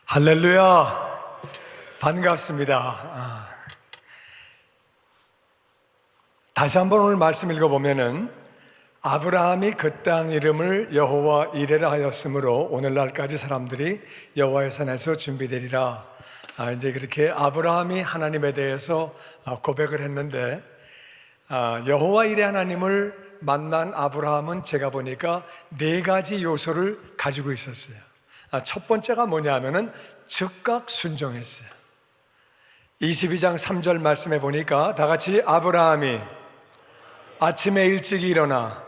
할렐루야, 반갑습니다. 다시 한번 오늘 말씀 읽어보면은 아브라함이 그 땅 이름을 여호와 이레라 하였으므로 오늘날까지 사람들이 여호와의 산에서 준비되리라. 이제 그렇게 아브라함이 하나님에 대해서 고백을 했는데, 여호와 이레 하나님을 만난 아브라함은 제가 보니까 네 가지 요소를 가지고 있었어요. 첫 번째가 뭐냐면은 즉각 순종했어요. 22장 3절 말씀에 보니까 다 같이 아브라함이 아침에 일찍 일어나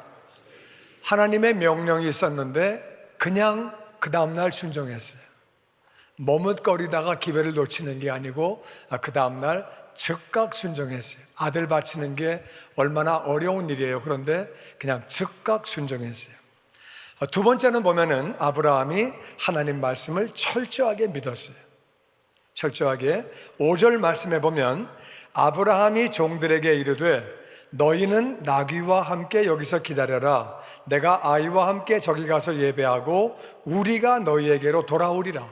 하나님의 명령이 있었는데 그냥 그 다음날 순종했어요. 머뭇거리다가 기회를 놓치는 게 아니고 그 다음날 즉각 순종했어요. 아들 바치는 게 얼마나 어려운 일이에요. 그런데 그냥 즉각 순종했어요. 두 번째는 보면은 아브라함이 하나님 말씀을 철저하게 믿었어요. 철저하게 5절 말씀에 보면 아브라함이 종들에게 이르되 너희는 나귀와 함께 여기서 기다려라. 내가 아이와 함께 저기 가서 예배하고 우리가 너희에게로 돌아오리라.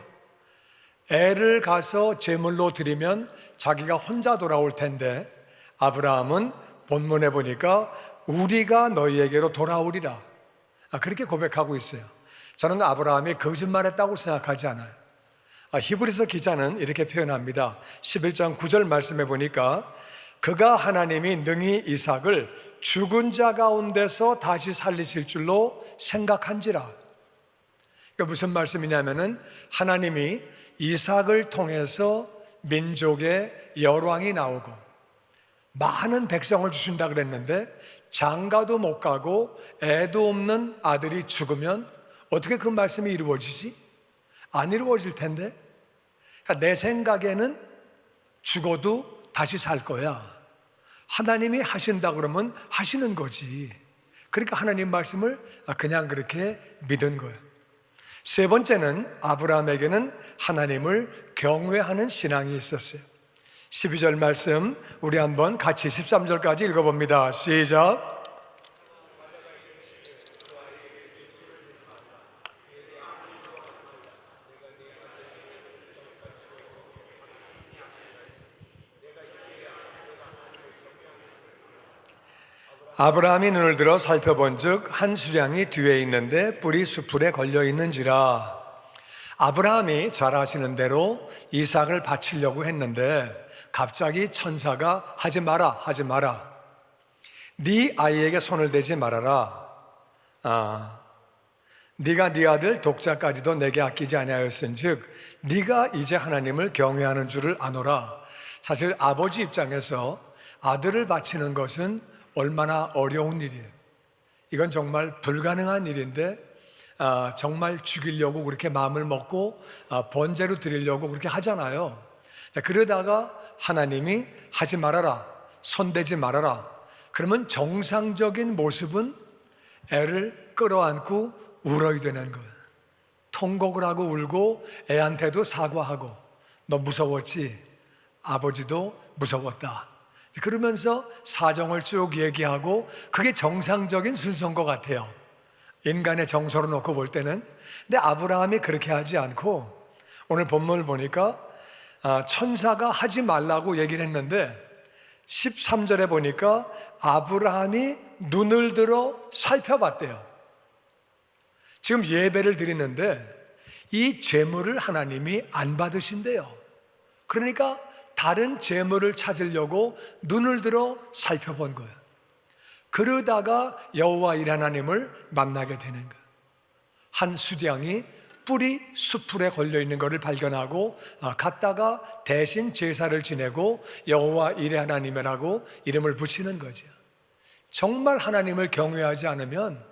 애를 가서 제물로 드리면 자기가 혼자 돌아올 텐데 아브라함은 본문에 보니까 우리가 너희에게로 돌아오리라. 그렇게 고백하고 있어요. 저는 아브라함이 거짓말했다고 생각하지 않아요. 히브리서 기자는 이렇게 표현합니다. 11장 9절 말씀해 보니까 그가 하나님이 능히 이삭을 죽은 자 가운데서 다시 살리실 줄로 생각한지라. 그러니까 무슨 말씀이냐면은 하나님이 이삭을 통해서 민족의 열왕이 나오고 많은 백성을 주신다 그랬는데 장가도 못 가고 애도 없는 아들이 죽으면 어떻게 그 말씀이 이루어지지? 안 이루어질 텐데. 그러니까 내 생각에는 죽어도 다시 살 거야. 하나님이 하신다 그러면 하시는 거지. 그러니까 하나님 말씀을 그냥 그렇게 믿은 거예요. 세 번째는 아브라함에게는 하나님을 경외하는 신앙이 있었어요. 12절 말씀 우리 한번 같이 13절까지 읽어봅니다. 시작. 아브라함이 눈을 들어 살펴본즉 한 수량이 뒤에 있는데 뿔이 수풀에 걸려 있는지라. 아브라함이 잘 아시는 대로 이삭을 바치려고 했는데 갑자기 천사가 하지 마라, 하지 마라. 네 아이에게 손을 대지 말아라. 네가 네 아들 독자까지도 내게 아끼지 아니하였은즉 네가 이제 하나님을 경외하는 줄을 아노라. 사실 아버지 입장에서 아들을 바치는 것은 얼마나 어려운 일이에요. 이건 정말 불가능한 일인데 정말 죽이려고 그렇게 마음을 먹고 번제로 드리려고 그렇게 하잖아요. 자, 그러다가 하나님이 하지 말아라, 손대지 말아라. 그러면 정상적인 모습은 애를 끌어안고 울어야 되는 거예요. 통곡을 하고 울고 애한테도 사과하고 너 무서웠지? 아버지도 무서웠다. 그러면서 사정을 쭉 얘기하고 그게 정상적인 순서인 것 같아요. 인간의 정서로 놓고 볼 때는. 근데 아브라함이 그렇게 하지 않고 오늘 본문을 보니까 천사가 하지 말라고 얘기를 했는데 13절에 보니까 아브라함이 눈을 들어 살펴봤대요. 지금 예배를 드리는데 이 제물을 하나님이 안 받으신대요. 그러니까 다른 제물을 찾으려고 눈을 들어 살펴본 거예요. 그러다가 여호와 일 하나님을 만나게 되는 거예요. 한 수량이 뿔이 수풀에 걸려 있는 것을 발견하고 갔다가 대신 제사를 지내고 여호와 일의 하나님이라고 이름을 붙이는 거죠. 정말 하나님을 경외하지 않으면,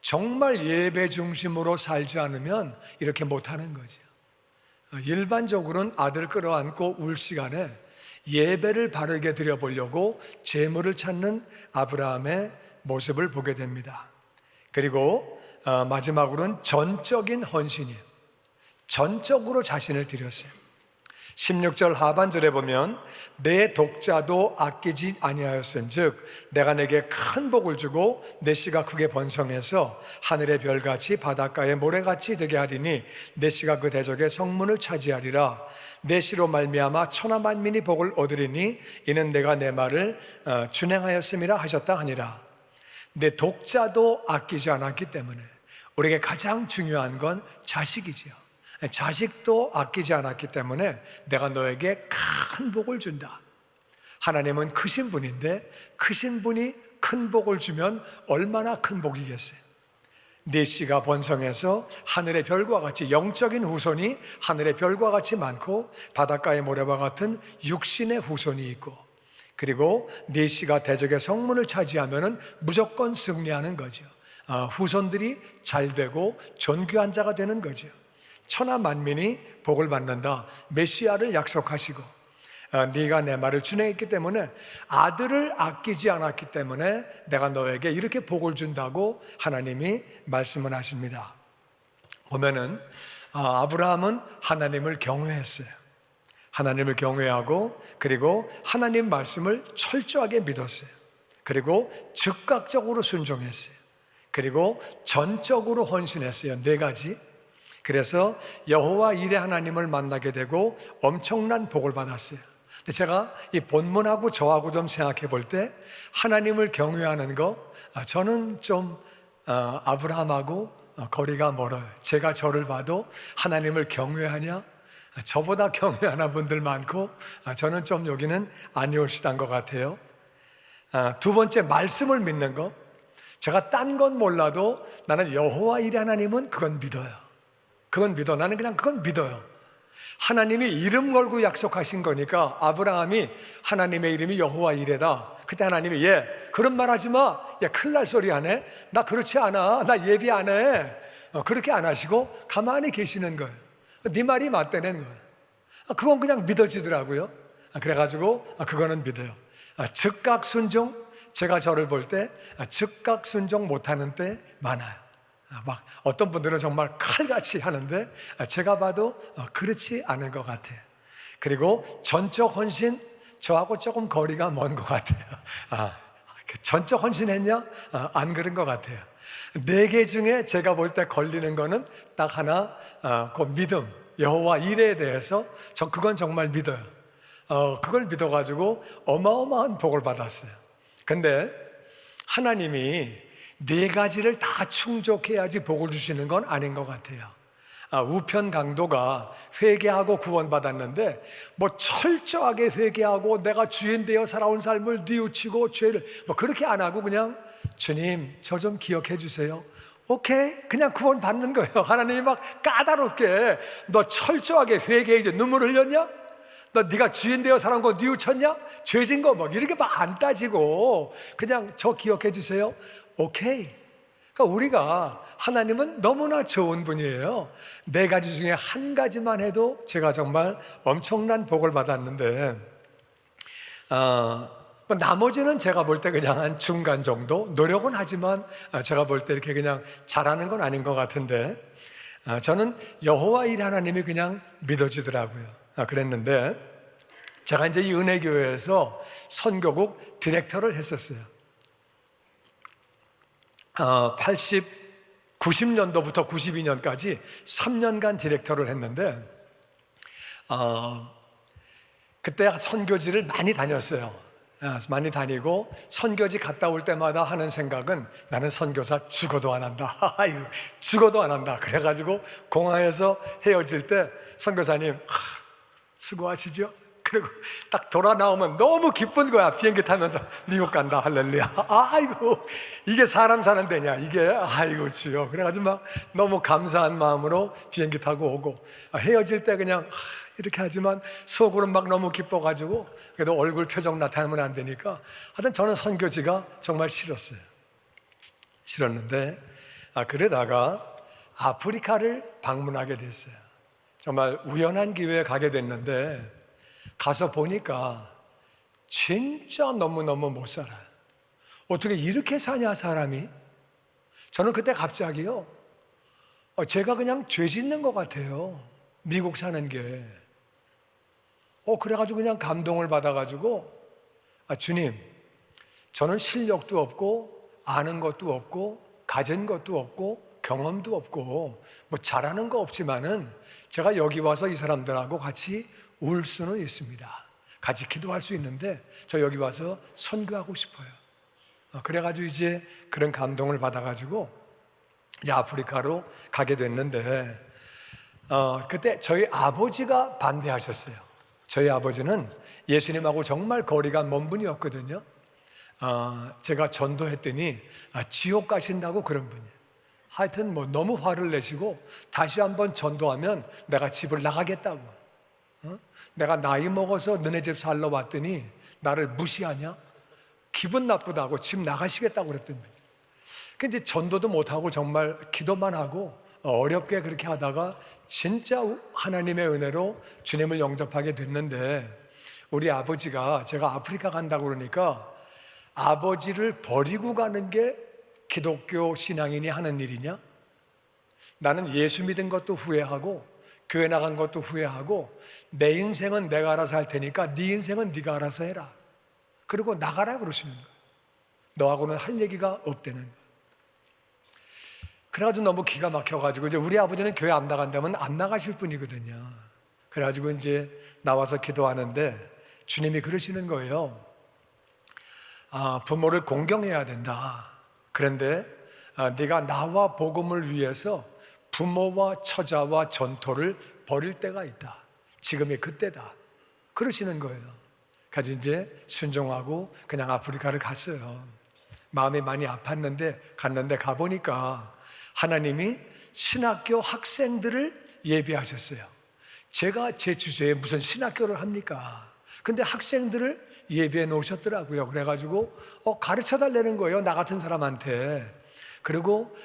정말 예배 중심으로 살지 않으면 이렇게 못하는 거죠. 일반적으로는 아들 끌어안고 울 시간에 예배를 바르게 드려보려고 제물을 찾는 아브라함의 모습을 보게 됩니다. 그리고 마지막으로는 전적인 헌신이에요. 전적으로 자신을 드렸어요. 16절 하반절에 보면 내 독자도 아끼지 아니하였은즉 내가 내게 큰 복을 주고 내 씨가 크게 번성해서 하늘의 별같이 바닷가의 모래같이 되게 하리니 내 씨가 그 대적의 성문을 차지하리라. 내 씨로 말미암아 천하 만민이 복을 얻으리니 이는 내가 내 말을 준행하였음이라 하셨다 하니라. 내 독자도 아끼지 않았기 때문에 우리에게 가장 중요한 건 자식이지요. 자식도 아끼지 않았기 때문에 내가 너에게 큰 복을 준다. 하나님은 크신 분인데 크신 분이 큰 복을 주면 얼마나 큰 복이겠어요. 네 씨가 번성해서 하늘의 별과 같이, 영적인 후손이 하늘의 별과 같이 많고 바닷가의 모래와 같은 육신의 후손이 있고, 그리고 네 씨가 대적의 성문을 차지하면 무조건 승리하는 거죠. 후손들이 잘 되고 존귀한 자가 되는 거죠. 천하 만민이 복을 받는다. 메시아를 약속하시고 네가 내 말을 준행했기 때문에, 아들을 아끼지 않았기 때문에 내가 너에게 이렇게 복을 준다고 하나님이 말씀을 하십니다. 보면은 아브라함은 하나님을 경외했어요. 하나님을 경외하고, 그리고 하나님 말씀을 철저하게 믿었어요. 그리고 즉각적으로 순종했어요. 그리고 전적으로 헌신했어요. 4가지. 그래서 여호와 일의 하나님을 만나게 되고 엄청난 복을 받았어요. 근데 제가 이 본문하고 저하고 좀 생각해 볼 때 하나님을 경외하는 거, 저는 좀 아브라함하고 거리가 멀어요. 제가 저를 봐도 하나님을 경외하냐? 저보다 경외하는 분들 많고 저는 좀 여기는 아니올시단 것 같아요. 두 번째, 말씀을 믿는 거. 제가 딴 건 몰라도 나는 여호와 일의 하나님은 그건 믿어요. 그건 믿어. 나는 그냥 그건 믿어요. 하나님이 이름 걸고 약속하신 거니까, 아브라함이 하나님의 이름이 여호와 이레다. 그때 하나님이 그런 말 하지 마. 큰일 날 소리 안 해. 나 그렇지 않아. 나 예비 안 해. 그렇게 안 하시고 가만히 계시는 거예요. 네 말이 맞다는 거예요. 그건 그냥 믿어지더라고요. 그래가지고 그거는 믿어요. 즉각 순종. 제가 저를 볼 때 즉각 순종 못하는 때 많아요. 막 어떤 분들은 정말 칼같이 하는데 제가 봐도 그렇지 않은 것 같아요. 그리고 전적 헌신, 저하고 조금 거리가 먼 것 같아요. 전적 헌신했냐? 안 그런 것 같아요. 4개 중에 제가 볼 때 걸리는 거는 딱 하나, 그 믿음, 여호와 일에 대해서 그건 정말 믿어요. 그걸 믿어가지고 어마어마한 복을 받았어요. 근데 하나님이 4가지를 다 충족해야지 복을 주시는 건 아닌 것 같아요. 우편 강도가 회개하고 구원받았는데 철저하게 회개하고 내가 주인 되어 살아온 삶을 뉘우치고 죄를 그렇게 안 하고 그냥 주님 저 좀 기억해 주세요. 오케이, 그냥 구원받는 거예요. 하나님이 막 까다롭게 너 철저하게 회개해, 이제 눈물 흘렸냐? 네가 주인 되어 살아온 거 뉘우쳤냐? 죄진 거 이렇게 막 안 따지고 그냥 저 기억해 주세요. 오케이. 그러니까 우리가, 하나님은 너무나 좋은 분이에요. 4가지 중에 1가지만 해도 제가 정말 엄청난 복을 받았는데, 나머지는 제가 볼 때 그냥 한 중간 정도, 노력은 하지만 제가 볼 때 이렇게 그냥 잘하는 건 아닌 것 같은데, 저는 여호와 일 하나님이 그냥 믿어지더라고요. 그랬는데 제가 이제 이 은혜교회에서 선교국 디렉터를 했었어요. 90년도부터 92년까지 3년간 디렉터를 했는데, 그때 선교지를 많이 다녔어요. 많이 다니고 선교지 갔다 올 때마다 하는 생각은 나는 선교사 죽어도 안 한다. 죽어도 안 한다. 그래가지고 공항에서 헤어질 때 선교사님 수고하시죠? 그리고 딱 돌아 나오면 너무 기쁜 거야. 비행기 타면서 미국 간다, 할렐루야. 아이고 이게 사람 사는 데냐 이게. 아이고 주여. 그래가지고 막 너무 감사한 마음으로 비행기 타고 오고, 헤어질 때 그냥 이렇게 하지만 속으로 막 너무 기뻐가지고, 그래도 얼굴 표정 나타내면 안 되니까 하여튼 저는 선교지가 정말 싫었어요. 싫었는데 그러다가 아프리카를 방문하게 됐어요. 정말 우연한 기회에 가게 됐는데, 가서 보니까 진짜 너무너무 못 살아요. 어떻게 이렇게 사냐 사람이. 저는 그때 갑자기요, 제가 그냥 죄 짓는 것 같아요. 미국 사는 게. 그래가지고 그냥 감동을 받아가지고, 주님, 저는 실력도 없고 아는 것도 없고 가진 것도 없고 경험도 없고 뭐 잘하는 거 없지만은 제가 여기 와서 이 사람들하고 같이 울 수는 있습니다. 같이 기도할 수 있는데 저 여기 와서 선교하고 싶어요. 그래가지고 이제 그런 감동을 받아가지고 이제 아프리카로 가게 됐는데, 그때 저희 아버지가 반대하셨어요. 저희 아버지는 예수님하고 정말 거리가 먼 분이었거든요. 제가 전도했더니 지옥 가신다고 그런 분이에요. 하여튼 뭐 너무 화를 내시고 다시 한번 전도하면 내가 집을 나가겠다고. 내가 나이 먹어서 너네 집 살러 왔더니 나를 무시하냐? 기분 나쁘다고 집 나가시겠다고 그랬더니, 이제 전도도 못하고 정말 기도만 하고 어렵게 그렇게 하다가 진짜 하나님의 은혜로 주님을 영접하게 됐는데, 우리 아버지가 제가 아프리카 간다고 그러니까 아버지를 버리고 가는 게 기독교 신앙인이 하는 일이냐? 나는 예수 믿은 것도 후회하고 교회 나간 것도 후회하고 내 인생은 내가 알아서 할 테니까 네 인생은 네가 알아서 해라. 그리고 나가라 그러시는 거예요. 너하고는 할 얘기가 없다는 거예요. 그래가지고 너무 기가 막혀가지고, 이제 우리 아버지는 교회 안 나간다면 안 나가실 분이거든요. 그래가지고 이제 나와서 기도하는데 주님이 그러시는 거예요. 부모를 공경해야 된다. 그런데 네가 나와 복음을 위해서 부모와 처자와 전토를 버릴 때가 있다. 지금이 그때다. 그러시는 거예요. 그래서 이제 순종하고 그냥 아프리카를 갔어요. 마음이 많이 아팠는데 갔는데 가보니까 하나님이 신학교 학생들을 예비하셨어요. 제가 제 주제에 무슨 신학교를 합니까? 근데 학생들을 예비해 놓으셨더라고요. 그래가지고 가르쳐 달라는 거예요, 나 같은 사람한테. 그리고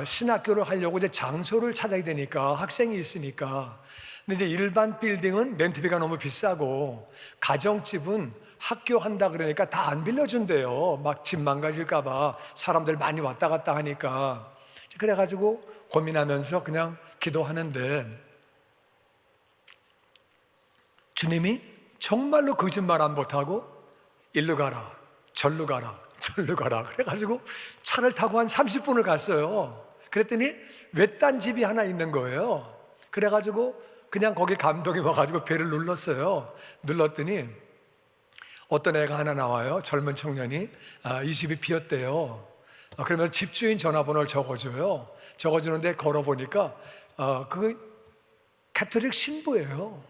신학교를 하려고 이제 장소를 찾아야 되니까, 학생이 있으니까. 근데 이제 일반 빌딩은 렌트비가 너무 비싸고 가정집은 학교 한다 그러니까 다 안 빌려준대요. 막 집 망가질까봐 사람들 많이 왔다 갔다 하니까. 그래가지고 고민하면서 그냥 기도하는데 주님이 정말로 거짓말 안 못하고 일로 가라, 절로 가라, 절로 가라. 그래가지고 차를 타고 한 30분을 갔어요. 그랬더니 외딴 집이 하나 있는 거예요. 그래가지고 그냥 거기 감독이 와가지고 배를 눌렀어요. 눌렀더니 어떤 애가 하나 나와요. 젊은 청년이. 이 집이 비었대요. 그러면 집주인 전화번호를 적어줘요. 적어주는데 걸어보니까 그 가톨릭 신부예요.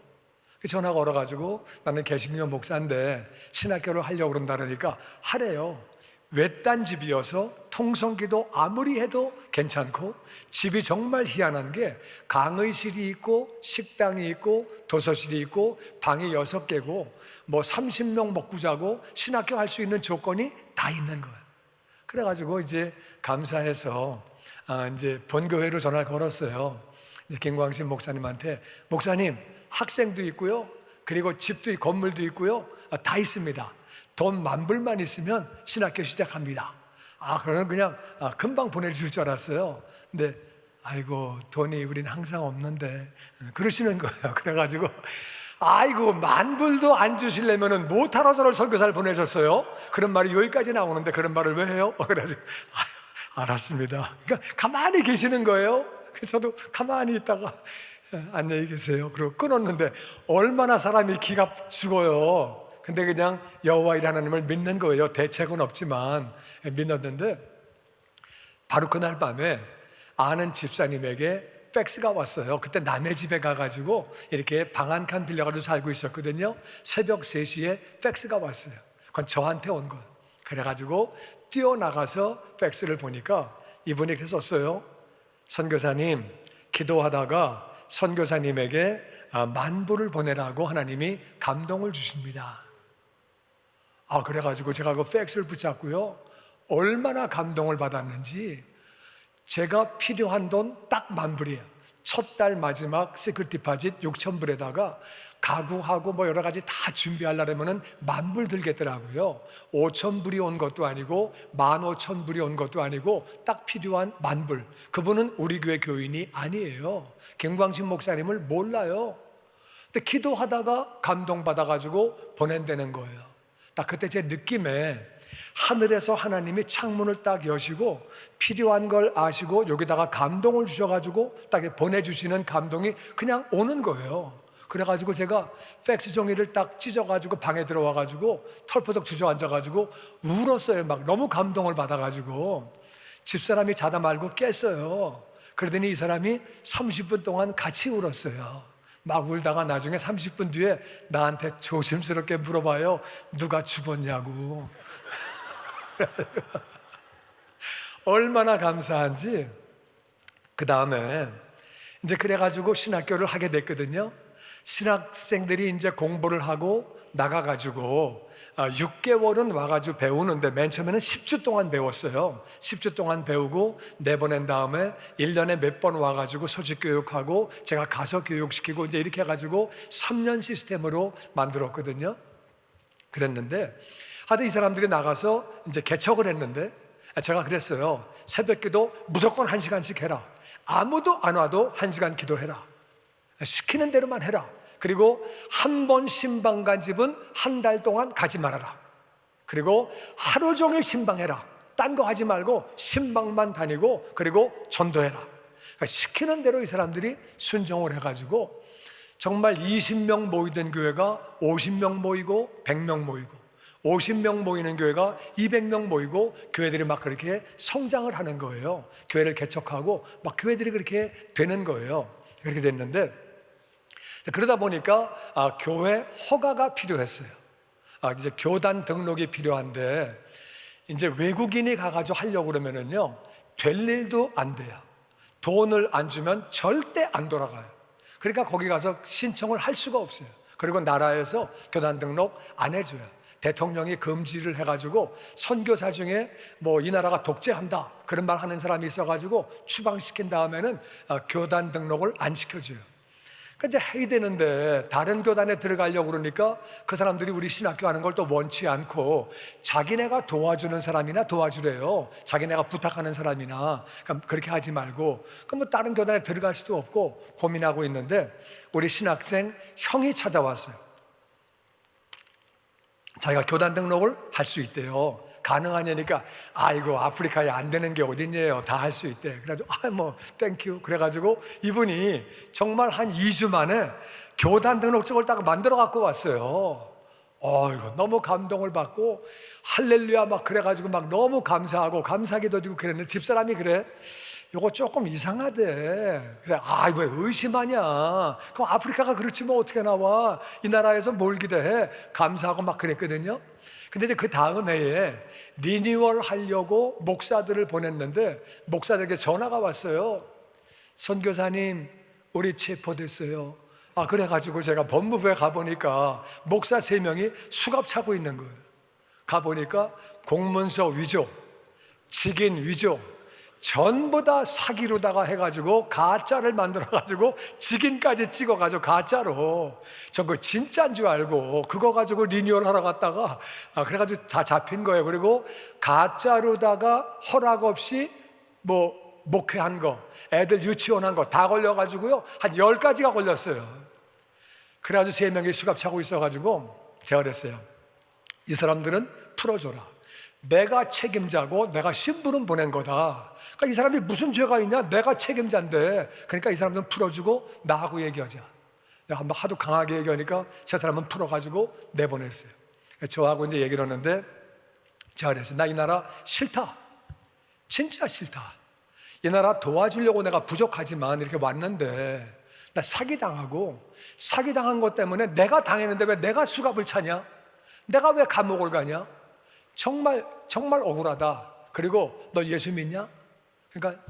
전화 걸어가지고 나는 개신교 목사인데 신학교를 하려고 그런다 그러니까 하래요. 외딴 집이어서 통성기도 아무리 해도 괜찮고, 집이 정말 희한한 게 강의실이 있고 식당이 있고 도서실이 있고 방이 6개고 뭐 30명 먹고 자고 신학교 할 수 있는 조건이 다 있는 거예요. 그래가지고 이제 감사해서 이제 본교회로 전화를 걸었어요. 김광신 목사님한테, 목사님 학생도 있고요, 그리고 집도 있고 건물도 있고요, 다 있습니다. 돈 10,000불만 있으면 신학교 시작합니다. 그러면 그냥 금방 보내줄 줄 알았어요. 근데 아이고 돈이 우린 항상 없는데 그러시는 거예요. 그래가지고 아이고 10,000불도 안 주시려면은 못하러 저를 설교사를 보내셨어요? 그런 말이 여기까지 나오는데 그런 말을 왜 해요? 그래가지고 알았습니다. 그러니까 가만히 계시는 거예요. 그래서 저도 가만히 있다가 안녕히 계세요. 그리고 끊었는데 얼마나 사람이 기가 죽어요. 근데 그냥 여호와 일 하나님을 믿는 거예요. 대책은 없지만 믿었는데, 바로 그날 밤에 아는 집사님에게 팩스가 왔어요. 그때 남의 집에 가가지고 이렇게 방 한 칸 빌려가지고 살고 있었거든요. 새벽 3시에 팩스가 왔어요. 그건 저한테 온 거예요. 그래가지고 뛰어나가서 팩스를 보니까 이분이 이렇게 썼어요. 선교사님, 기도하다가 선교사님에게 10,000불을 보내라고 하나님이 감동을 주십니다. 그래가지고 제가 그 팩스를 붙잡고요, 얼마나 감동을 받았는지. 제가 필요한 돈 딱 10,000불이에요. 첫 달 마지막 시크릿 디파짓 6,000불에다가 가구하고 뭐 여러 가지 다 준비하려면은 10,000불 들겠더라고요. 5,000불이 온 것도 아니고 15,000불이 온 것도 아니고 딱 필요한 10,000불. 그분은 우리 교회 교인이 아니에요. 김광신 목사님을 몰라요. 근데 기도하다가 감동받아가지고 보낸다는 거예요. 딱 그때 제 느낌에 하늘에서 하나님이 창문을 딱 여시고 필요한 걸 아시고 여기다가 감동을 주셔가지고 딱 보내주시는 감동이 그냥 오는 거예요. 그래가지고 제가 팩스 종이를 딱 찢어가지고 방에 들어와가지고 털포덕 주저앉아가지고 울었어요. 막 너무 감동을 받아가지고 집사람이 자다 말고 깼어요. 그러더니 이 사람이 30분 동안 같이 울었어요. 막 울다가 나중에 30분 뒤에 나한테 조심스럽게 물어봐요. 누가 죽었냐고. 얼마나 감사한지. 그 다음에 이제 그래가지고 신학교를 하게 됐거든요. 신학생들이 이제 공부를 하고 나가가지고 6개월은 와가지고 배우는데 맨 처음에는 10주 동안 배웠어요. 10주 동안 배우고 내보낸 다음에 1년에 몇 번 와가지고 소집교육하고 제가 가서 교육시키고 이제 이렇게 해가지고 3년 시스템으로 만들었거든요. 그랬는데 하여튼 이 사람들이 나가서 이제 개척을 했는데 제가 그랬어요. 새벽 기도 무조건 1시간씩 해라. 아무도 안 와도 1시간 기도해라. 시키는 대로만 해라. 그리고 한 번 신방 간 집은 한 달 동안 가지 말아라. 그리고 하루 종일 신방해라. 딴 거 하지 말고 신방만 다니고 그리고 전도해라. 그러니까 시키는 대로 이 사람들이 순종을 해가지고 정말 20명 모이던 교회가 50명 모이고 100명 모이고 50명 모이는 교회가 200명 모이고 교회들이 막 그렇게 성장을 하는 거예요. 교회를 개척하고 막 교회들이 그렇게 되는 거예요. 그렇게 됐는데 그러다 보니까 교회 허가가 필요했어요. 이제 교단 등록이 필요한데 이제 외국인이 가가지고 하려고 그러면은요 될 일도 안 돼요. 돈을 안 주면 절대 안 돌아가요. 그러니까 거기 가서 신청을 할 수가 없어요. 그리고 나라에서 교단 등록 안 해줘요. 대통령이 금지를 해가지고 선교사 중에 뭐 이 나라가 독재한다 그런 말 하는 사람이 있어가지고 추방시킨 다음에는 교단 등록을 안 시켜줘요. 그러니까 이제 해야 되는데 다른 교단에 들어가려고 그러니까 그 사람들이 우리 신학교 하는 걸 또 원치 않고 자기네가 도와주는 사람이나 도와주래요. 자기네가 부탁하는 사람이나. 그러니까 그렇게 하지 말고 그럼 뭐 다른 교단에 들어갈 수도 없고 고민하고 있는데 우리 신학생 형이 찾아왔어요. 자기가 교단 등록을 할 수 있대요. 가능하냐니까 아이고 아프리카에 안 되는 게 어딨냐요. 다 할 수 있대. 그래가지고 뭐 땡큐. 그래가지고 이분이 정말 한 2주 만에 교단 등록증을 딱 만들어 갖고 왔어요. 이거 너무 감동을 받고 할렐루야 막 그래가지고 막 너무 감사하고 감사기도 드리고 그랬는데 집사람이 그래 이거 조금 이상하대. 그래 왜 의심하냐. 그럼 아프리카가 그렇지 뭐 어떻게 나와. 이 나라에서 뭘 기대해. 감사하고 막 그랬거든요. 근데 이제 그 다음 해에 리뉴얼 하려고 목사들을 보냈는데 목사들에게 전화가 왔어요. 선교사님 우리 체포됐어요. 그래가지고 제가 법무부에 가보니까 목사 3명이 수갑 차고 있는 거예요. 가보니까 공문서 위조, 직인 위조 전부 다 사기로다가 해가지고 가짜를 만들어가지고 직인까지 찍어가지고 가짜로 전 그거 진짜인 줄 알고 그거 가지고 리뉴얼 하러 갔다가 그래가지고 다 잡힌 거예요. 그리고 가짜로다가 허락 없이 뭐 목회한 거 애들 유치원 거 다 걸려가지고요 한 10가지가 걸렸어요. 그래가지고 3명이 수갑 차고 있어가지고 제가 그랬어요. 이 사람들은 풀어줘라. 내가 책임자고 내가 신부름 보낸 거다. 그러니까 이 사람이 무슨 죄가 있냐? 내가 책임자인데. 그러니까 이 사람들은 풀어주고 나하고 얘기하자. 내가 한번 하도 강하게 얘기하니까 저 사람은 풀어가지고 내보냈어요. 저하고 이제 얘기를 하는데 제가 그랬어요. 나 이 나라 싫다. 진짜 싫다. 이 나라 도와주려고 내가 부족하지만 이렇게 왔는데 나 사기당하고 사기당한 것 때문에 내가 당했는데 왜 내가 수갑을 차냐? 내가 왜 감옥을 가냐? 정말 억울하다. 그리고 너 예수 믿냐? 그러니까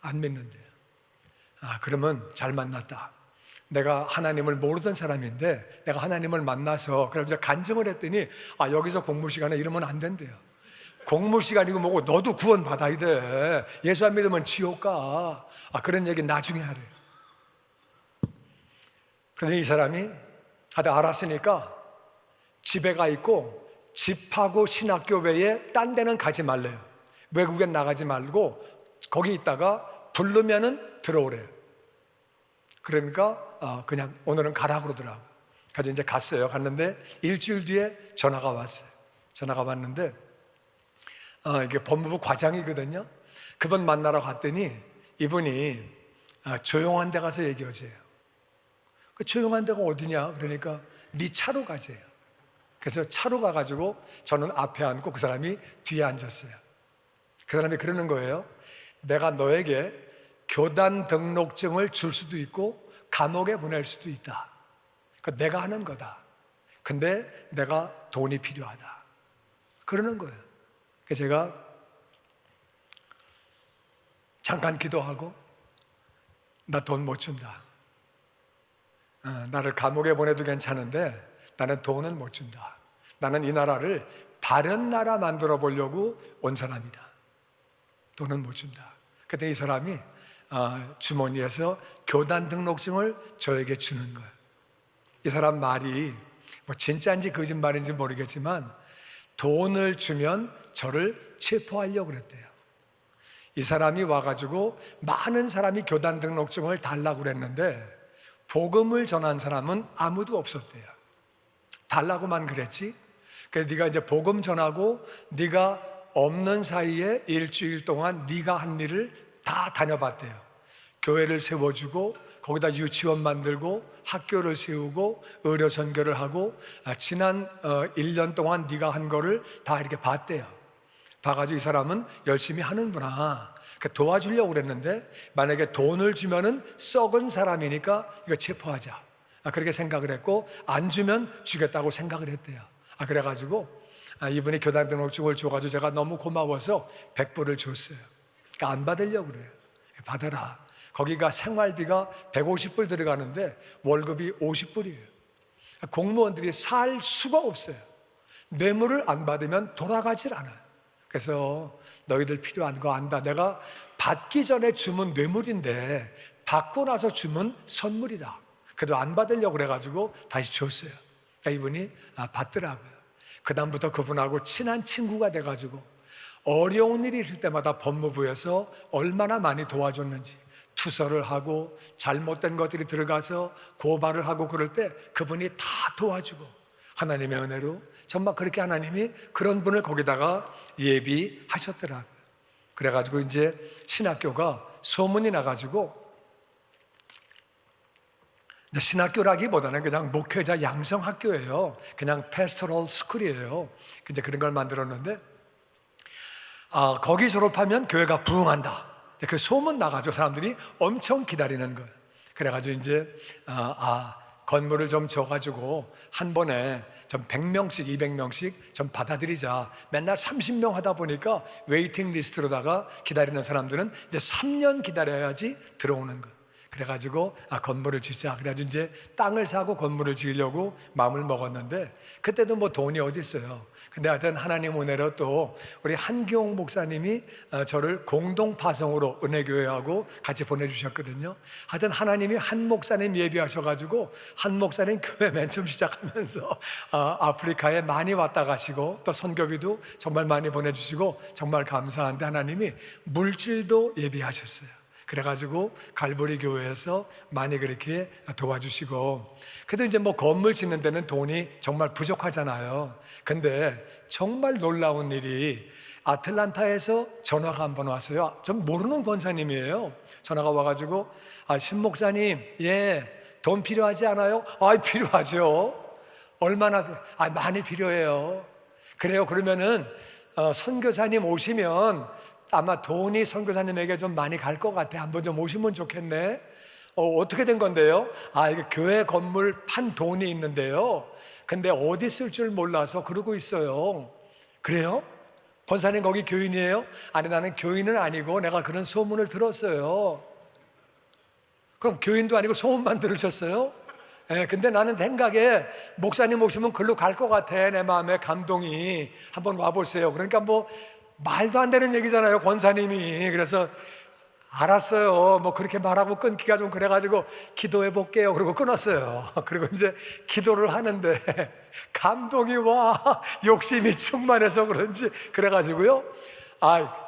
안 믿는데. 그러면 잘 만났다. 내가 하나님을 모르던 사람인데 내가 하나님을 만나서 그래서 간증을 했더니 여기서 공부 시간에 이러면 안 된대요. 공부 시간이고 뭐고 너도 구원 받아야 돼. 예수 안 믿으면 지옥 가. 그런 얘기 나중에 하래. 그런데 이 사람이 하다 알았으니까 집에 가 있고 집하고 신학교 외에 딴 데는 가지 말래요. 외국엔 나가지 말고 거기 있다가 부르면은 들어오래요. 그러니까 그냥 오늘은 가라 그러더라고요. 그래서 이제 갔어요. 갔는데 일주일 뒤에 전화가 왔어요. 전화가 왔는데 이게 법무부 과장이거든요. 그분 만나러 갔더니 이분이 조용한 데 가서 얘기하세요. 그 조용한 데가 어디냐? 그러니까 네 차로 가재요. 그래서 차로 가가지고 저는 앞에 앉고 그 사람이 뒤에 앉았어요. 그 사람이 그러는 거예요. 내가 너에게 교단 등록증을 줄 수도 있고 감옥에 보낼 수도 있다. 그러니까 내가 하는 거다. 근데 내가 돈이 필요하다. 그러는 거예요. 그래서 제가 잠깐 기도하고 나 돈 못 준다. 나를 감옥에 보내도 괜찮은데 나는 돈은 못 준다. 나는 이 나라를 바른 나라 만들어 보려고 온 사람이다. 돈은 못 준다. 그때 이 사람이 주머니에서 교단 등록증을 저에게 주는 거예요. 이 사람 말이 뭐 진짜인지 거짓말인지 모르겠지만 돈을 주면 저를 체포하려고 그랬대요. 이 사람이 와가지고 많은 사람이 교단 등록증을 달라고 그랬는데 복음을 전한 사람은 아무도 없었대요. 달라고만 그랬지. 그래서 네가 이제 복음 전하고 네가 없는 사이에 일주일 동안 네가 한 일을 다 다녀봤대요. 교회를 세워주고 거기다 유치원 만들고 학교를 세우고 의료 선교를 하고 지난 1년 동안 네가 한 거를 다 이렇게 봤대요. 봐가지고 이 사람은 열심히 하는구나. 도와주려고 그랬는데 만약에 돈을 주면은 썩은 사람이니까 이거 체포하자. 그렇게 생각을 했고 안 주면 주겠다고 생각을 했대요. 그래가지고 이분이 교단 등록증을 줘가지고 제가 너무 고마워서 100불을 줬어요. 그러니까 안 받으려고 그래요. 받아라. 거기가 생활비가 150불 들어가는데 월급이 50불이에요. 공무원들이 살 수가 없어요. 뇌물을 안 받으면 돌아가질 않아요. 그래서 너희들 필요한 거 안다. 내가 받기 전에 주면 뇌물인데 받고 나서 주면 선물이다. 그래도 안 받으려고 그래가지고 다시 줬어요. 그러니까 이분이 받더라고요. 그 다음부터 그분하고 친한 친구가 돼가지고 어려운 일이 있을 때마다 법무부에서 얼마나 많이 도와줬는지 투서를 하고 잘못된 것들이 들어가서 고발을 하고 그럴 때 그분이 다 도와주고 하나님의 은혜로 정말 그렇게 하나님이 그런 분을 거기다가 예비하셨더라고요. 그래가지고 이제 신학교가 소문이 나가지고 신학교라기보다는 그냥 목회자 양성학교예요. 그냥 패스토럴 스쿨이에요. 이제 그런 걸 만들었는데 거기 졸업하면 교회가 부흥한다. 그 소문 나가지고 사람들이 엄청 기다리는 거예요. 그래가지고 이제 건물을 좀 줘가지고 한 번에 좀 100명씩 200명씩 좀 받아들이자. 맨날 30명 하다 보니까 웨이팅 리스트로다가 기다리는 사람들은 이제 3년 기다려야지 들어오는 거예요. 그래가지고 건물을 짓자. 그래가지고 이제 땅을 사고 건물을 지으려고 마음을 먹었는데 그때도 뭐 돈이 어디 있어요. 근데 하여튼 하나님 은혜로 또 우리 한기홍 목사님이 저를 공동 파송으로 은혜교회하고 같이 보내주셨거든요. 하여튼 하나님이 한 목사님 예비하셔가지고 한 목사님 교회 맨 처음 시작하면서 아프리카에 많이 왔다 가시고 또 선교비도 정말 많이 보내주시고 정말 감사한데 하나님이 물질도 예비하셨어요. 그래가지고 갈보리 교회에서 많이 그렇게 도와주시고 그래도 이제 뭐 건물 짓는 데는 돈이 정말 부족하잖아요. 근데 정말 놀라운 일이 아틀란타에서 전화가 한 번 왔어요. 전 모르는 권사님이에요. 전화가 와가지고 신 목사님, 돈 필요하지 않아요? 필요하죠. 얼마나 많이 필요해요. 그래요. 그러면은 선교사님 오시면 아마 돈이 선교사님에게 좀 많이 갈 것 같아. 한번 좀 오시면 좋겠네. 어떻게 된 건데요? 이게 교회 건물 판 돈이 있는데요. 근데 어디 쓸 줄 몰라서 그러고 있어요. 그래요? 권사님 거기 교인이에요? 아니 나는 교인은 아니고 내가 그런 소문을 들었어요. 그럼 교인도 아니고 소문만 들으셨어요? 근데 나는 생각에 목사님 오시면 글로 갈 것 같아. 내 마음에 감동이. 한번 와보세요. 그러니까 뭐 말도 안 되는 얘기잖아요, 권사님이. 그래서 알았어요. 뭐 그렇게 말하고 끊기가 좀 그래가지고 기도해 볼게요. 그러고 끊었어요. 그리고 이제 기도를 하는데 감동이 와. 욕심이 충만해서 그런지 그래가지고요.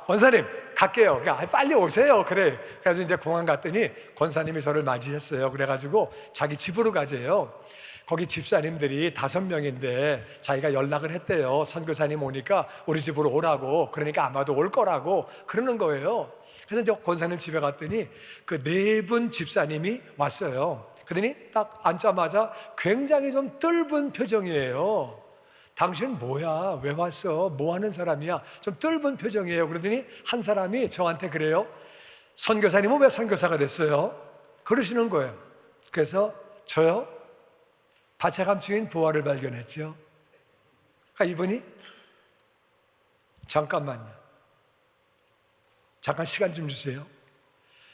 권사님 갈게요. 빨리 오세요. 그래. 그래서 이제 공항 갔더니 권사님이 저를 맞이했어요. 그래가지고 자기 집으로 가재요. 거기 집사님들이 5명인데 자기가 연락을 했대요. 선교사님 오니까 우리 집으로 오라고. 그러니까 아마도 올 거라고 그러는 거예요. 그래서 이제 권사님 집에 갔더니 그 4분 집사님이 왔어요. 그러더니 딱 앉자마자 굉장히 좀 뜰분 표정이에요. 당신 뭐야? 왜 왔어? 뭐 하는 사람이야? 좀 뜰분 표정이에요. 그러더니 한 사람이 저한테 그래요. 선교사님은 왜 선교사가 됐어요? 그러시는 거예요. 그래서 저요? 밭에 감추인 보화를 발견했죠. 그러니까 이분이 잠깐만요. 잠깐 시간 좀 주세요.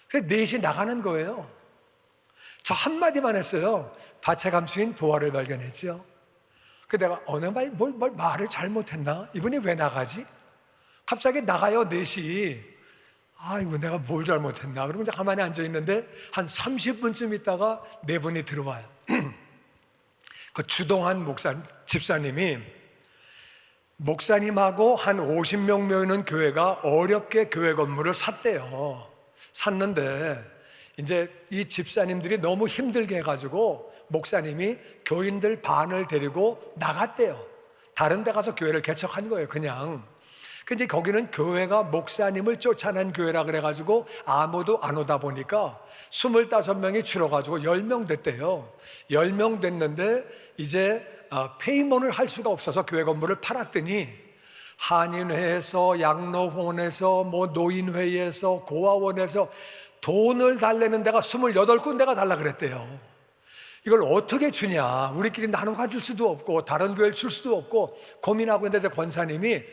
그래서 4시 나가는 거예요. 저 한마디만 했어요. 밭에 감추인 보화를 발견했죠. 그 내가 뭘 말을 잘못했나? 이분이 왜 나가지? 갑자기 나가요. 4시. 이거 내가 뭘 잘못했나? 그리고 이제 가만히 앉아 있는데 한 30분쯤 있다가 4분이 들어와요. 그 주동한 집사님이 목사님하고 한 50명 모이는 교회가 어렵게 교회 건물을 샀대요. 샀는데 이제 이 집사님들이 너무 힘들게 해가지고 목사님이 교인들 반을 데리고 나갔대요. 다른 데 가서 교회를 개척한 거예요. 그냥. 근데 거기는 교회가 목사님을 쫓아낸 교회라 그래가지고 아무도 안 오다 보니까 25명이 줄어가지고 10명 됐대요. 10명 됐는데 이제 페이먼을 할 수가 없어서 교회 건물을 팔았더니 한인회에서 양로원에서 노인회에서 고아원에서 돈을 달래는 데가 28군데가 달라 그랬대요. 이걸 어떻게 주냐? 우리끼리 나눠 가질 수도 없고 다른 교회를 줄 수도 없고 고민하고 있는데 권사님이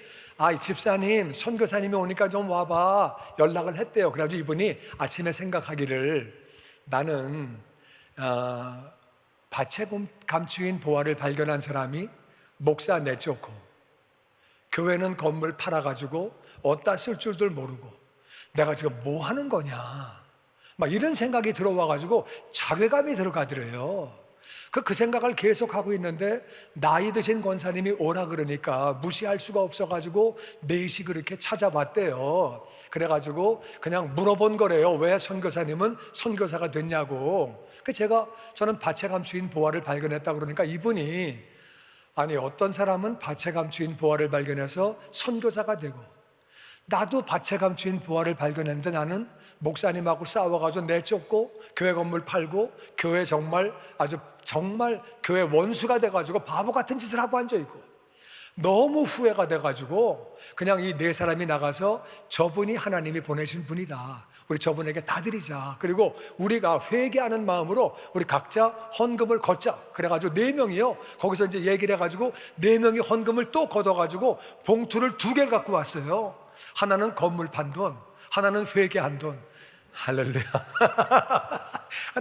집사님, 선교사님이 오니까 좀 와봐 연락을 했대요. 그래가지고 이분이 아침에 생각하기를 나는 밭에 감추인 보화를 발견한 사람이 목사 내쫓고 교회는 건물 팔아가지고 어디다 쓸 줄도 모르고 내가 지금 뭐 하는 거냐 막 이런 생각이 들어와가지고 자괴감이 들어가더래요. 그 생각을 계속하고 있는데 나이 드신 권사님이 오라 그러니까 무시할 수가 없어가지고 4시 그렇게 찾아봤대요. 그래가지고 그냥 물어본 거래요. 왜 선교사님은 선교사가 됐냐고. 저는 밭에 감추인 보화를 발견했다 그러니까 이분이 어떤 사람은 밭에 감추인 보화를 발견해서 선교사가 되고 나도 밭에 감추인 보화를 발견했는데 나는 목사님하고 싸워가지고 내쫓고 교회 건물 팔고 교회 정말 교회 원수가 돼가지고 바보 같은 짓을 하고 앉아있고 너무 후회가 돼가지고 그냥 이 4사람이 나가서 저분이 하나님이 보내신 분이다. 우리 저분에게 다 드리자. 그리고 우리가 회개하는 마음으로 우리 각자 헌금을 걷자. 그래가지고 4명이요. 거기서 이제 얘기를 해가지고 4명이 헌금을 또 걷어가지고 봉투를 2개를 갖고 왔어요. 하나는 건물 판 돈, 하나는 회개한 돈. 할렐루야.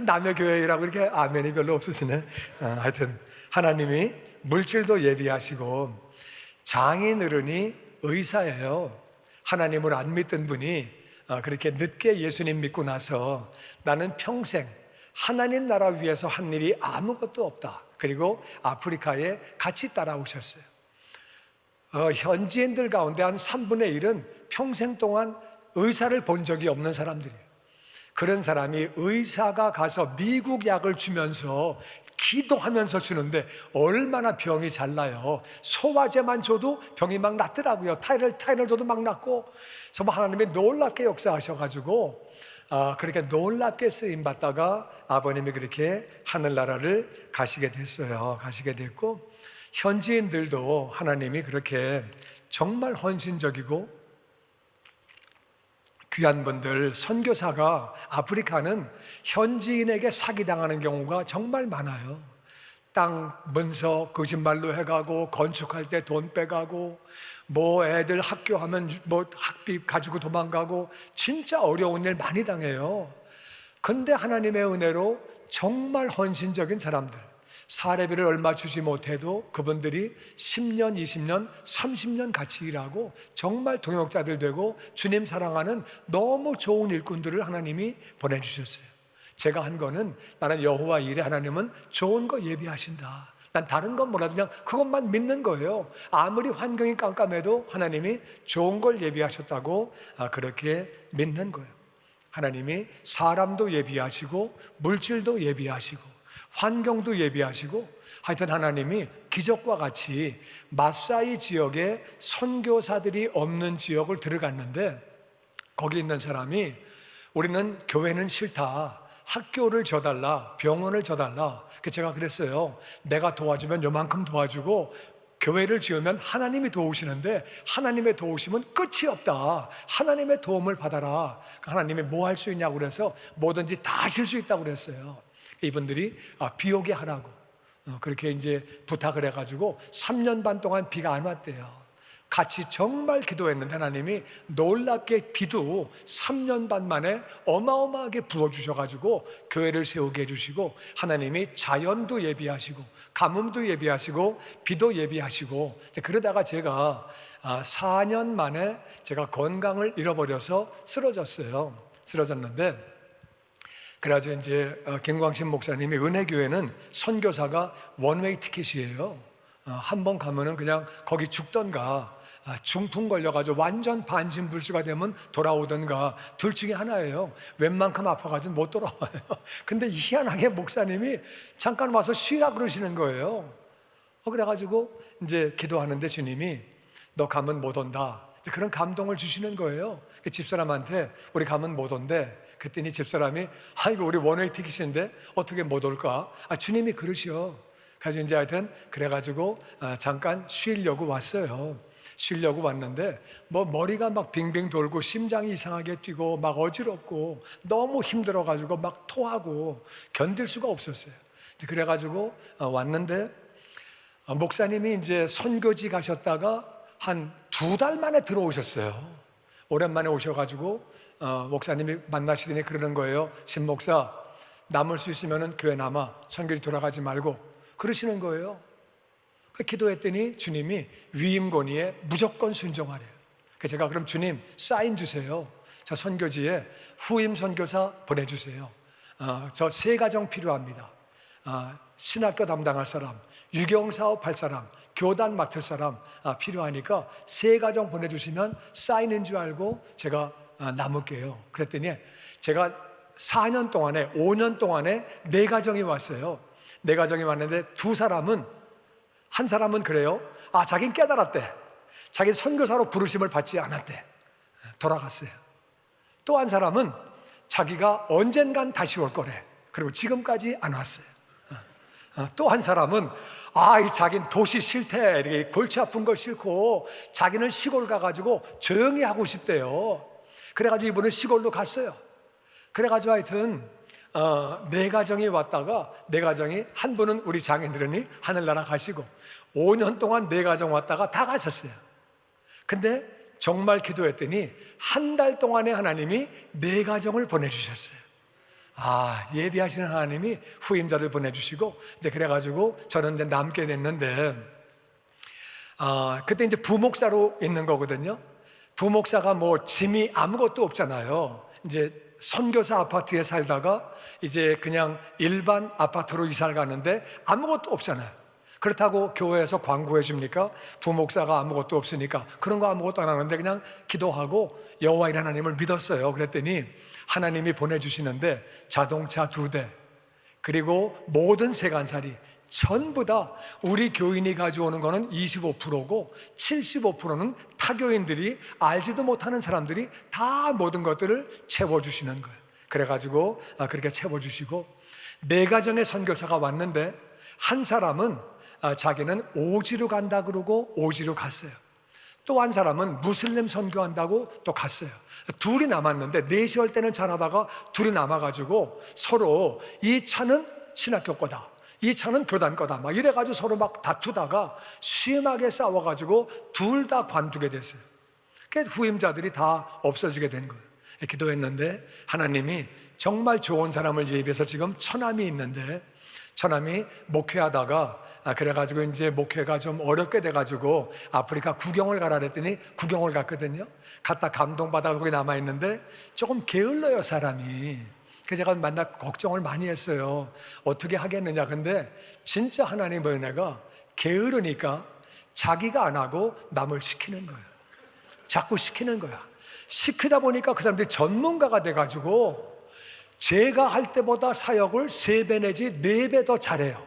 남의 교회라고 이렇게 아멘이 별로 없으시네. 하여튼 하나님이 물질도 예비하시고 장인 어른이 의사예요. 하나님을 안 믿던 분이 그렇게 늦게 예수님 믿고 나서 나는 평생 하나님 나라 위해서 한 일이 아무것도 없다. 그리고 아프리카에 같이 따라오셨어요. 현지인들 가운데 한 3분의 1은 평생 동안 의사를 본 적이 없는 사람들이에요. 그런 사람이 의사가 가서 미국 약을 주면서 기도하면서 주는데 얼마나 병이 잘 나요. 소화제만 줘도 병이 막 낫더라고요. 타이레놀 줘도 막 낫고. 정말 하나님이 놀랍게 역사하셔가지고 그렇게 놀랍게 쓰임받다가 아버님이 그렇게 하늘나라를 가시게 됐어요. 가시게 됐고 현지인들도 하나님이 그렇게 정말 헌신적이고 귀한 분들, 선교사가 아프리카는 현지인에게 사기당하는 경우가 정말 많아요. 땅 문서 거짓말로 해가고 건축할 때 돈 빼가고 애들 학교 하면 학비 가지고 도망가고 진짜 어려운 일 많이 당해요. 근데 하나님의 은혜로 정말 헌신적인 사람들, 사례비를 얼마 주지 못해도 그분들이 10년, 20년, 30년 같이 일하고 정말 동역자들 되고 주님 사랑하는 너무 좋은 일꾼들을 하나님이 보내주셨어요. 제가 한 거는 나는 여호와 일에 하나님은 좋은 거 예비하신다. 난 다른 건 몰라도 그냥 그것만 믿는 거예요. 아무리 환경이 깜깜해도 하나님이 좋은 걸 예비하셨다고 그렇게 믿는 거예요. 하나님이 사람도 예비하시고 물질도 예비하시고 환경도 예비하시고, 하여튼 하나님이 기적과 같이 마사이 지역에 선교사들이 없는 지역을 들어갔는데, 거기 있는 사람이 우리는 교회는 싫다, 학교를 줘달라, 병원을 줘달라. 제가 그랬어요. 내가 도와주면 요만큼 도와주고 교회를 지으면 하나님이 도우시는데 하나님의 도우심은 끝이 없다. 하나님의 도움을 받아라. 하나님이 뭐 할 수 있냐고 그래서 뭐든지 다 하실 수 있다고 그랬어요. 이분들이 비 오게 하라고 그렇게 이제 부탁을 해가지고 3년 반 동안 비가 안 왔대요. 같이 정말 기도했는데 하나님이 놀랍게 비도 3년 반 만에 어마어마하게 부어주셔가지고 교회를 세우게 해주시고, 하나님이 자연도 예비하시고 가뭄도 예비하시고 비도 예비하시고, 그러다가 제가 4년 만에 제가 건강을 잃어버려서 쓰러졌는데, 그래가지고 이제 김광신 목사님이 은혜교회는 선교사가 원웨이 티켓이에요. 한 번 가면은 그냥 거기 죽던가 중풍 걸려가지고 완전 반신불수가 되면 돌아오던가 둘 중에 하나예요. 웬만큼 아파가지고 못 돌아와요. 근데 희한하게 목사님이 잠깐 와서 쉬라 그러시는 거예요. 그래가지고 이제 기도하는데 주님이 너 가면 못 온다, 그런 감동을 주시는 거예요. 집사람한테 우리 가면 못 온대. 그랬더니 집사람이 아이고 우리 원웨이 티켓인데 어떻게 못 올까? 주님이 그러시오. 그래서 이제 하여튼 그래가지고 잠깐 쉬려고 왔어요. 쉬려고 왔는데 뭐 머리가 막 빙빙 돌고 심장이 이상하게 뛰고 막 어지럽고 너무 힘들어가지고 막 토하고 견딜 수가 없었어요. 그래가지고 왔는데 목사님이 이제 선교지 가셨다가 한 2달 만에 들어오셨어요. 오랜만에 오셔가지고 목사님이 만나시더니 그러는 거예요. 신 목사, 남을 수 있으면 교회 남아, 선교지 돌아가지 말고 그러시는 거예요. 기도했더니 주님이 위임권위에 무조건 순종하래요. 제가 그럼 주님 사인 주세요. 저 선교지에 후임 선교사 보내주세요. 저 3가정 필요합니다. 신학교 담당할 사람, 유경사업 할 사람, 교단 맡을 사람 필요하니까 3가정 보내주시면 사인인 줄 알고 제가 남을게요. 그랬더니 제가 4년 동안에 5년 동안에 4가정이 왔어요. 4가정이 왔는데 한 사람은 그래요. 자긴 깨달았대. 자기 선교사로 부르심을 받지 않았대. 돌아갔어요. 또 한 사람은 자기가 언젠간 다시 올 거래. 그리고 지금까지 안 왔어요. 또 한 사람은 자긴 도시 싫대. 이렇게 골치 아픈 거 싫고 자기는 시골 가가지고 조용히 하고 싶대요. 그래가지고 이분은 시골로 갔어요. 그래가지고 하여튼 4가정이 왔다가 4가정이, 한 분은 우리 장인들은이 하늘나라 가시고 5년 동안 4가정 왔다가 다 가셨어요. 근데 정말 기도했더니 한 달 동안에 하나님이 4가정을 보내주셨어요. 예비하시는 하나님이 후임자를 보내주시고, 이제 그래가지고 저는 이제 남게 됐는데, 그때 이제 부목사로 있는 거거든요. 부목사가 뭐 짐이 아무것도 없잖아요. 이제 선교사 아파트에 살다가 이제 그냥 일반 아파트로 이사를 가는데 아무것도 없잖아요. 그렇다고 교회에서 광고해 줍니까? 부목사가 아무것도 없으니까. 그런 거 아무것도 안 하는데 그냥 기도하고 여호와의 하나님을 믿었어요. 그랬더니 하나님이 보내주시는데 자동차 2대, 그리고 모든 세간살이 전부 다 우리 교인이 가져오는 거는 25%고 75%는 타교인들이, 알지도 못하는 사람들이 다 모든 것들을 채워주시는 거예요. 그래가지고 그렇게 채워주시고, 4가정의 선교사가 왔는데 한 사람은 자기는 오지로 간다 그러고 오지로 갔어요. 또 한 사람은 무슬림 선교한다고 또 갔어요. 둘이 남았는데 4시 올 때는 잘하다가 둘이 남아가지고 서로 이 차는 신학교 거다, 이 차는 교단 거다, 막 이래가지고 서로 막 다투다가 심하게 싸워가지고 둘 다 관두게 됐어요. 그래서 후임자들이 다 없어지게 된 거예요. 기도했는데 하나님이 정말 좋은 사람을 예비해서 지금 처남이 있는데, 처남이 목회하다가 그래가지고 이제 목회가 좀 어렵게 돼가지고 아프리카 구경을 가라 그랬더니 구경을 갔거든요. 갔다 감동받아서 거기 남아있는데 조금 게을러요, 사람이. 그래서 제가 만나 걱정을 많이 했어요. 어떻게 하겠느냐. 근데 진짜 하나님의 은혜가 게으르니까 자기가 안 하고 남을 시키는 거예요. 자꾸 시키는 거야. 시키다 보니까 그 사람들이 전문가가 돼가지고 제가 할 때보다 사역을 3배 내지 4배 더 잘해요.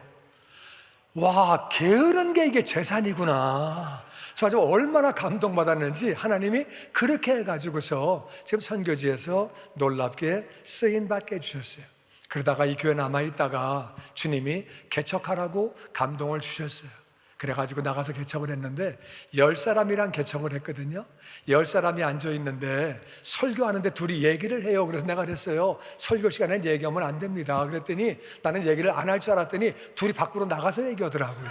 와, 게으른 게 이게 재산이구나. 저 아주 얼마나 감동받았는지 하나님이 그렇게 해가지고서 지금 선교지에서 놀랍게 쓰임받게 해주셨어요. 그러다가 이 교회 남아있다가 주님이 개척하라고 감동을 주셨어요. 그래가지고 나가서 개척을 했는데 10사람이랑 개척을 했거든요. 10사람이 앉아있는데 설교하는데 둘이 얘기를 해요. 그래서 내가 그랬어요. 설교 시간엔 얘기하면 안 됩니다. 그랬더니 나는 얘기를 안 할 줄 알았더니 둘이 밖으로 나가서 얘기하더라고요.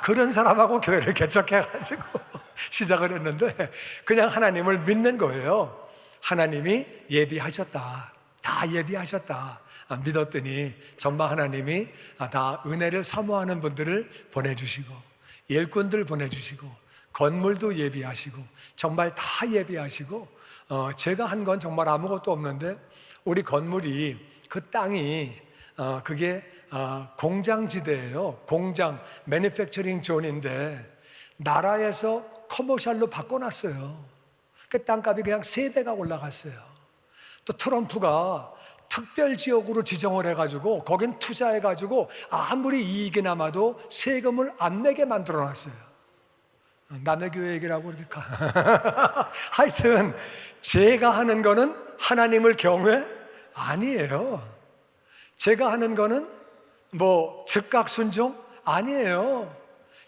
그런 사람하고 교회를 개척해가지고 시작을 했는데 그냥 하나님을 믿는 거예요. 하나님이 예비하셨다. 다 예비하셨다. 믿었더니 정말 하나님이 다 은혜를 사모하는 분들을 보내주시고 일꾼들 보내주시고 건물도 예비하시고 정말 다 예비하시고 제가 한 건 정말 아무것도 없는데 우리 건물이 그 땅이 그게 공장지대예요. 공장 매니팩처링 존인데 나라에서 커머셜로 바꿔놨어요. 그 땅값이 그냥 3배가 올라갔어요. 또 트럼프가 특별지역으로 지정을 해가지고 거긴 투자해가지고 아무리 이익이 남아도 세금을 안 내게 만들어놨어요. 남의 교회 얘기라고 이렇게 하여튼 제가 하는 거는 하나님을 경외 아니에요. 제가 하는 거는 뭐 즉각 순종 아니에요.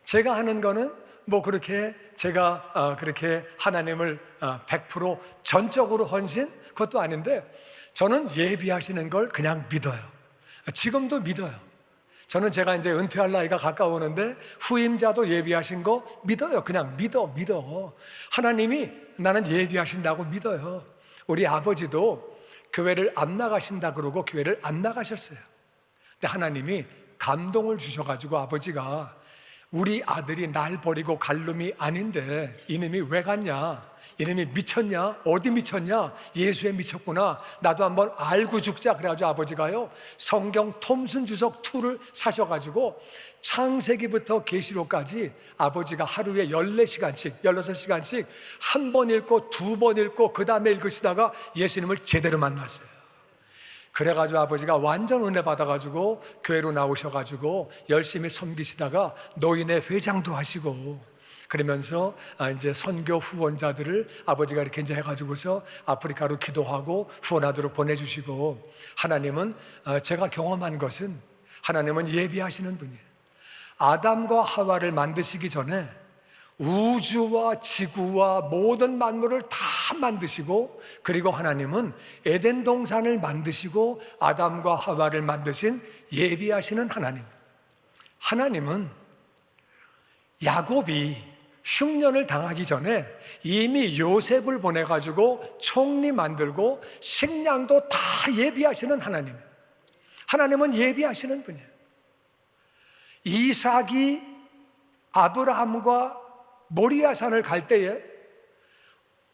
제가 하는 거는 뭐 그렇게 제가 그렇게 하나님을 100% 전적으로 헌신 그것도 아닌데 저는 예비하시는 걸 그냥 믿어요. 지금도 믿어요. 저는 제가 이제 은퇴할 나이가 가까우는데 후임자도 예비하신 거 믿어요. 그냥 믿어. 하나님이 나는 예비하신다고 믿어요. 우리 아버지도 교회를 안 나가신다 그러고 교회를 안 나가셨어요. 근데 하나님이 감동을 주셔가지고 아버지가 우리 아들이 날 버리고 갈 놈이 아닌데 이놈이 왜 갔냐? 이놈이 미쳤냐? 어디 미쳤냐? 예수에 미쳤구나. 나도 한번 알고 죽자. 그래가지고 아버지가요 성경 톰슨 주석 2를 사셔가지고 창세기부터 계시록까지 아버지가 하루에 14시간씩 16시간씩 한 번 읽고 2번 읽고 그 다음에 읽으시다가 예수님을 제대로 만났어요. 그래가지고 아버지가 완전 은혜 받아가지고 교회로 나오셔가지고 열심히 섬기시다가 노인의 회장도 하시고 그러면서 이제 선교 후원자들을 아버지가 이렇게 이제 해가지고서 아프리카로 기도하고 후원하도록 보내주시고 하나님은 제가 경험한 것은 하나님은 예비하시는 분이에요. 아담과 하와를 만드시기 전에 우주와 지구와 모든 만물을 다 만드시고 그리고 하나님은 에덴 동산을 만드시고 아담과 하와를 만드신 예비하시는 하나님. 하나님은 야곱이 흉년을 당하기 전에 이미 요셉을 보내가지고 총리 만들고 식량도 다 예비하시는 하나님. 하나님은 예비하시는 분이에요. 이삭이 아브라함과 모리아산을 갈 때에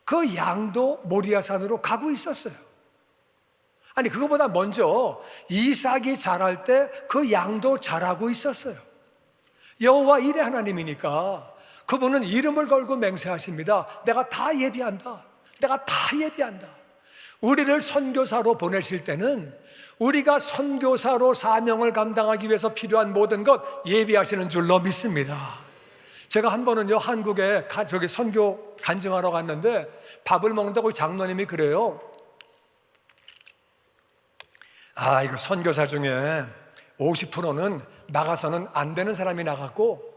그 양도 모리아산으로 가고 있었어요. 아니 그거보다 먼저 이삭이 자랄 때 그 양도 자라고 있었어요. 여호와 일의 하나님이니까 그분은 이름을 걸고 맹세하십니다. 내가 다 예비한다. 내가 다 예비한다. 우리를 선교사로 보내실 때는 우리가 선교사로 사명을 감당하기 위해서 필요한 모든 것 예비하시는 줄로 믿습니다. 제가 한 번은요 한국에 저기 선교 간증하러 갔는데 밥을 먹는다고 장로님이 그래요. 이거 선교사 중에 50%는 나가서는 안 되는 사람이 나갔고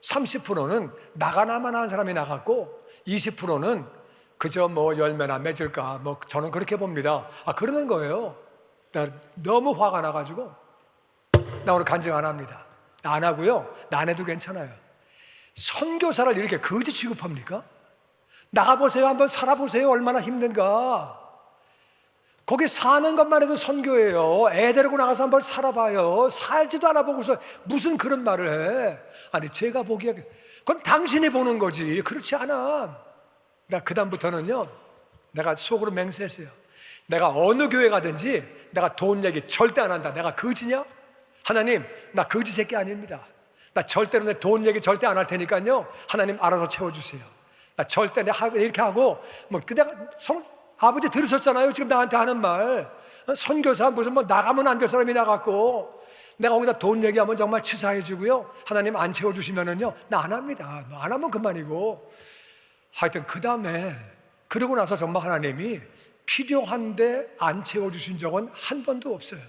30%는 나가나만 한 사람이 나갔고 20%는 그저 뭐 열매나 맺을까 뭐 저는 그렇게 봅니다. 그러는 거예요. 나 너무 화가 나가지고 나 오늘 간증 안 합니다. 안 하고요. 나 안 해도 괜찮아요. 선교사를 이렇게 거지 취급합니까? 나가보세요. 한번 살아보세요. 얼마나 힘든가. 거기 사는 것만 해도 선교예요. 애 데리고 나가서 한번 살아봐요. 살지도 않아 보고서 무슨 그런 말을 해. 아니 제가 보기에 그건 당신이 보는 거지 그렇지 않아. 나 그 다음부터는요 내가 속으로 맹세했어요. 내가 어느 교회 가든지 내가 돈 얘기 절대 안 한다. 내가 거지냐? 하나님, 나 거지 새끼 아닙니다. 나 절대로 내 돈 얘기 절대 안 할 테니까요, 하나님 알아서 채워주세요. 나 절대 내가 이렇게 하고, 내가 아버지 들으셨잖아요. 지금 나한테 하는 말. 선교사 무슨 나가면 안 될 사람이 나갔고, 내가 거기다 돈 얘기하면 정말 치사해지고요, 하나님 안 채워주시면은요, 나 안 합니다. 너 안 하면 그만이고. 하여튼 그 다음에 그러고 나서 정말 하나님이 필요한데 안 채워주신 적은 한 번도 없어요.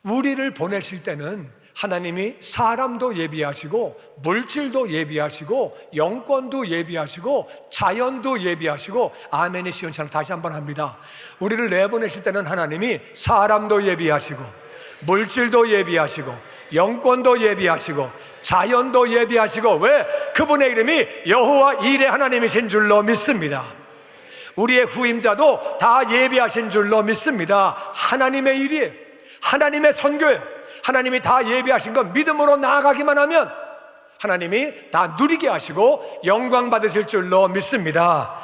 우리를 보내실 때는 하나님이 사람도 예비하시고 물질도 예비하시고 영권도 예비하시고 자연도 예비하시고, 아멘의 시온처럼 다시 한번 합니다. 우리를 내보내실 때는 하나님이 사람도 예비하시고 물질도 예비하시고 영권도 예비하시고 자연도 예비하시고, 왜? 그분의 이름이 여호와 이레 하나님이신 줄로 믿습니다. 우리의 후임자도 다 예비하신 줄로 믿습니다. 하나님의 일이에요. 하나님의 선교예요. 하나님이 다 예비하신 건 믿음으로 나아가기만 하면 하나님이 다 누리게 하시고 영광 받으실 줄로 믿습니다.